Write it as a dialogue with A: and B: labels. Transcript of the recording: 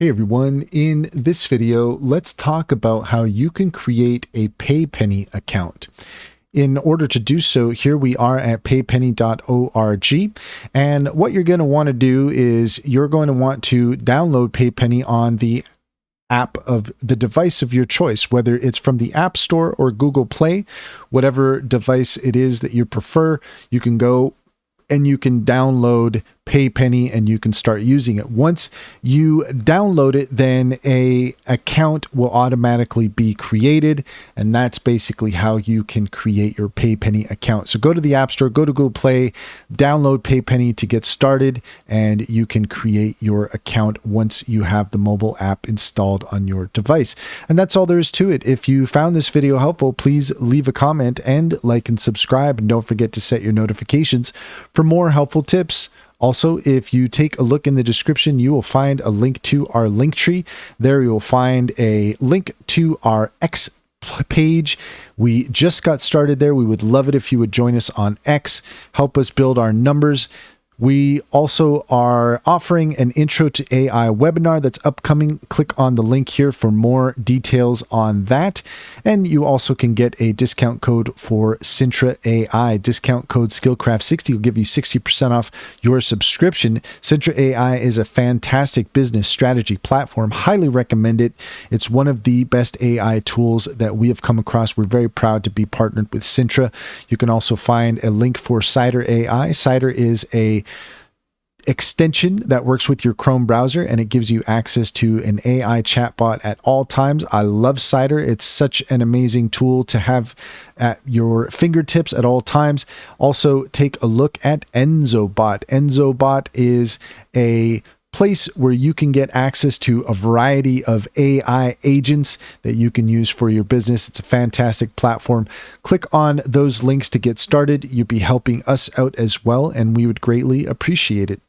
A: Hey everyone, in this video, let's talk about how you can create a Paypenny account. In order to do so, here we are at paypenny.org. And what you're going to want to do is you're going to want to download Paypenny on the app of the device of your choice, whether it's from the App Store or Google Play, whatever device it is that you prefer, you can go and you can download Paypenny and you can start using it. Once you download it, then a account will automatically be created, and that's basically how you can create your Paypenny account. So go to the App Store, go to Google Play, download Paypenny to get started, and you can create your account once you have the mobile app installed on your device. And that's all there is to it. If you found this video helpful, please leave a comment and like and subscribe, and don't forget to set your notifications for more helpful tips. Also, if you take a look in the description, you will find a link to our link tree. There you will find a link to our X page. We just got started there. We would love it if you would join us on X, help us build our numbers. We also are offering an Intro to AI webinar that's upcoming. Click on the link here for more details on that. And you also can get a discount code for Sintra AI. Discount code Skillcraft60 will give you 60% off your subscription. Sintra AI is a fantastic business strategy platform. Highly recommend it. It's one of the best AI tools that we have come across. We're very proud to be partnered with Sintra. You can also find a link for Cider AI. Cider is a extension that works with your Chrome browser, and it gives you access to an AI chatbot at all times. I love Cider. It's such an amazing tool to have at your fingertips at all times. Also, take a look at EnzoBot. EnzoBot is a place where you can get access to a variety of AI agents that you can use for your business. It's a fantastic platform. Click on those links to get started. You'd be helping us out as well, and we would greatly appreciate it.